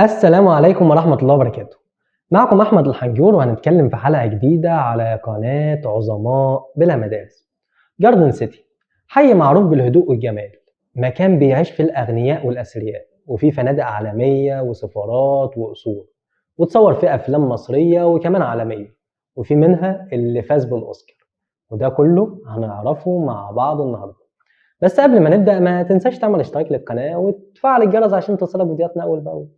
السلام عليكم ورحمة الله وبركاته. معكم أحمد الحنجور وهنتكلم في حلقة جديدة على قناة عظماء بلا مدارس. جاردن سيتي حي معروف بالهدوء والجمال، مكان بيعيش فيه الأغنياء والأثرياء، وفيه فنادق عالمية وسفارات وقصور، وتصور فيه أفلام مصرية وكمان عالمية، وفي منها اللي فاز بالأوسكار. وده كله هنعرفه مع بعض النهاردة. بس قبل ما نبدأ ما تنساش تعمل اشتراك للقناة وتفعل الجرس عشان توصلك فيديوهاتنا أول بأول.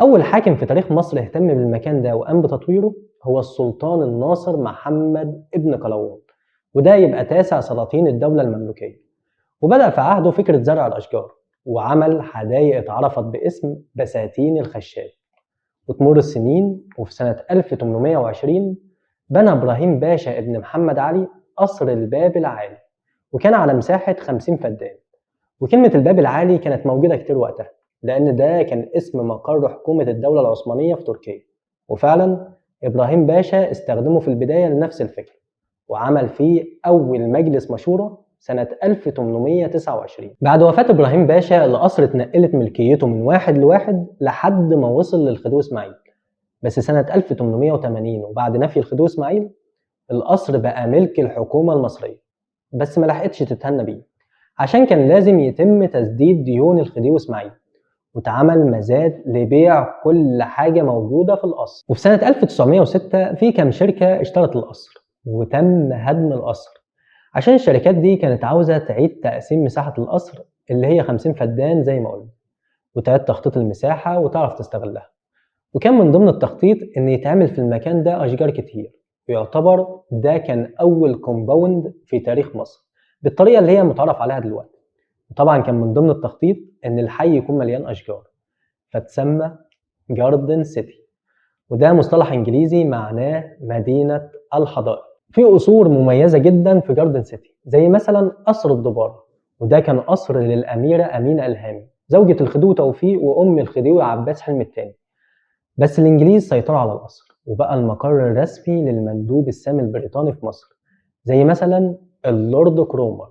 أول حاكم في تاريخ مصر اهتم بالمكان ده وقام بتطويره هو السلطان الناصر محمد ابن قلاوون، وده يبقى تاسع سلاطين الدولة المملوكية. وبدأ في عهده فكرة زرع الأشجار، وعمل حدائق اتعرفت باسم بساتين الخشاب. وتمر السنين وفي سنة 1820 بنى إبراهيم باشا ابن محمد علي قصر الباب العالي، وكان على مساحة 50 فدان. وكلمة الباب العالي كانت موجودة كتير وقتها، لأن ده كان اسم مقر حكومة الدولة العثمانية في تركيا. وفعلا إبراهيم باشا استخدمه في البداية لنفس الفكرة، وعمل فيه أول مجلس مشورة سنة 1829. بعد وفاة إبراهيم باشا القصر اتنقلت ملكيته من واحد لواحد لحد ما وصل للخديوي إسماعيل. بس سنة 1880 وبعد نفي الخديوي إسماعيل القصر بقى ملك الحكومة المصرية، بس ما لحقتش تتهنى بيه، عشان كان لازم يتم تسديد ديون الخديوي إسماعيل، واتعمل مزاد لبيع كل حاجة موجودة في القصر. وفي سنة 1906 في كام شركة اشترت القصر، وتم هدم القصر عشان الشركات دي كانت عاوزة تعيد تقسيم مساحة القصر اللي هي 50 فدان زي ما قلنا، وتعيد تخطيط المساحة وتعرف تستغلها. وكان من ضمن التخطيط إن يتعمل في المكان ده أشجار كتير، ويعتبر ده كان أول كومباوند في تاريخ مصر بالطريقة اللي هي متعرف عليها دلوقتي. وطبعا كان من ضمن التخطيط إن الحي يكون مليان أشجار، فتسمى جاردن سيتي، وده مصطلح إنجليزي معناه مدينة الحدائق. في قصور مميزة جدا في جاردن سيتي زي مثلا قصر الدبارة، وده كان قصر للأميرة أمينة إلهامي زوجة الخديوي توفيق وأم الخديوي عباس حلمي الثاني. بس الإنجليز سيطروا على القصر وبقى المقر الرسمي للمندوب السامي البريطاني في مصر زي مثلا اللورد كرومر.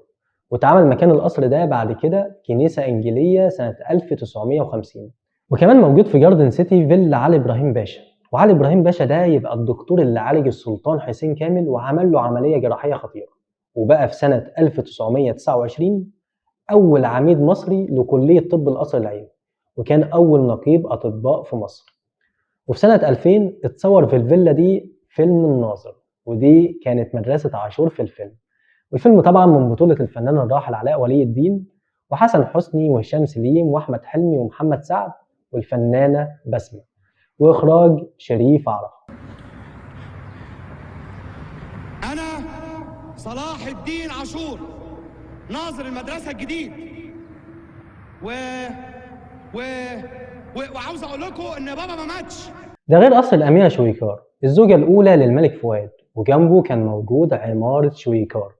واتعمل مكان القصر ده بعد كده كنيسة إنجيلية سنة 1950. وكمان موجود في جاردن سيتي فيلا علي إبراهيم باشا، وعلي إبراهيم باشا ده يبقى الدكتور اللي عالج السلطان حسين كامل وعمل له عملية جراحية خطيرة، وبقى في سنة 1929 أول عميد مصري لكلية طب القصر العيني، وكان أول نقيب أطباء في مصر. وفي سنة 2000 اتصور في الفيلا دي فيلم الناظر، ودي كانت مدرسة عاشور في الفيلم. والفيلم طبعا من بطولة الفنان الراحل علاء ولي الدين وحسن حسني وهشام سليم وأحمد حلمي ومحمد سعد والفنانة بسمة، وإخراج شريف عرفة. أنا صلاح الدين عاشور ناظر المدرسة الجديد و... و... وعاوز أقول لكم إن بابا ما ماتش. ده غير قصر الأميرة شويكار الزوجة الأولى للملك فؤاد، وجنبه كان موجود عمارة شويكار،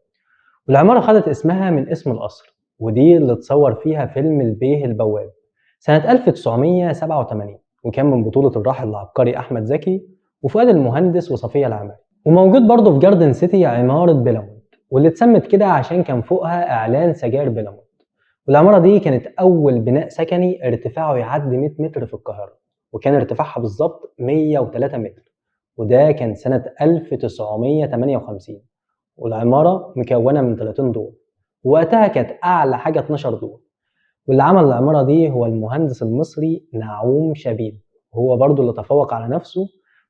والعمارة خدت اسمها من اسم القصر، ودي اللي اتصور فيها فيلم البيه البواب سنة 1987، وكان من بطولة الراحل العبقري أحمد زكي وفؤاد المهندس وصفية العمري. وموجود برضه في جاردن سيتي عمارة بيلامونت، واللي اتسمت كده عشان كان فوقها إعلان سجاير بيلامونت. والعمارة دي كانت أول بناء سكني ارتفاعه يعدي 100 متر في القاهرة، وكان ارتفاعها بالظبط 103 متر، وده كان سنة 1958. والعمارة مكونة من 30 دور، ووقتها كانت أعلى حاجة 12 دور. واللي عمل العمارة دي هو المهندس المصري نعوم شبيب، وهو برضو اللي تفوق على نفسه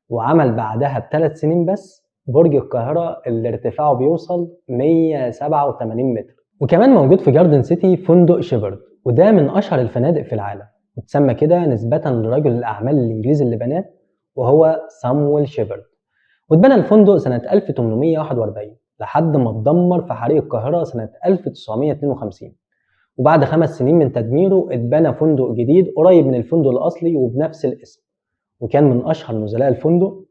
وعمل بعدها ب3 سنين بس برج القاهرة اللي ارتفاعه بيوصل 187 متر. وكمان موجود في جاردن سيتي فندق شيبرد، وده من أشهر الفنادق في العالم، وتسمى كده نسبة لرجل الأعمال الإنجليزي اللي بناه وهو سامويل شيبرد. واتبنى الفندق سنة 1841 لحد ما اتدمر في حريق القاهرة سنة 1952. وبعد 5 سنين من تدميره اتبنى فندق جديد قريب من الفندق الأصلي وبنفس الاسم، وكان من أشهر نزلاء الفندق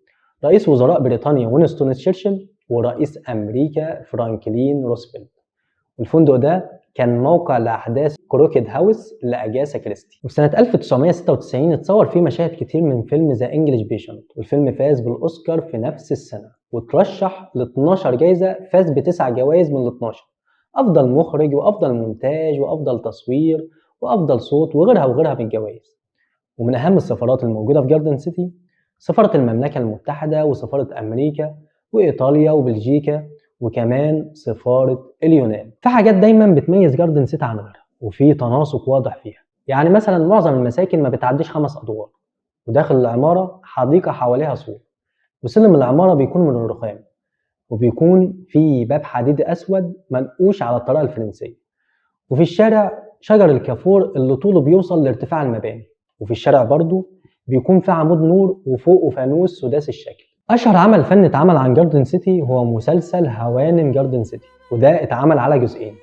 رئيس وزراء بريطانيا وينستون تشرشل ورئيس أمريكا فرانكلين روزفلت. والفندق ده كان موقع لأحداث كروكيد هاوس لأجاسا كريستي. وفي سنة 1996 اتصور فيه مشاهد كتير من فيلم ذا انجليش بيشنت، والفيلم فاز بالأوسكار في نفس السنة وترشح ل 12 جايزة، فاز ب9 جوائز من ال 12: أفضل مخرج وأفضل مونتاج وأفضل تصوير وأفضل صوت وغيرها وغيرها من الجوائز. ومن أهم السفارات الموجودة في جاردن سيتي سفارة المملكة المتحدة وسفارة أمريكا وإيطاليا وبلجيكا وكمان سفارة اليونان. في حاجات دايما بتميز جاردن سيتي عن غيرها وفي تناسق واضح فيها، يعني مثلا معظم المساكن ما بتعديش 5 أدوار، وداخل العمارة حديقة حواليها سور، وسلم العمارة بيكون من الرخام، وبيكون في باب حديدي أسود منقوش على الطريقة الفرنسية، وفي الشارع شجر الكافور اللي طوله بيوصل لارتفاع المباني، وفي الشارع برضو بيكون في عمود نور وفوقه فانوس سداسي الشكل. أشهر عمل فني اتعمل عن جاردن سيتي هو مسلسل هوانم جاردن سيتي، وده اتعمل على جزئين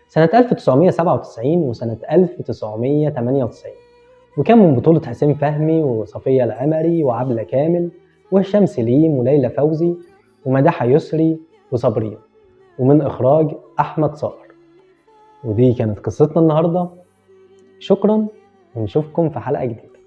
سنة 1997 وسنة 1998، وكان من بطولة حسين فهمي وصفية العمري وعبلة كامل وهشام سليم وليلى فوزي ومدحة يسري وصابرين، ومن إخراج أحمد صقر. ودي كانت قصتنا النهاردة، شكرا ونشوفكم في حلقة جديدة.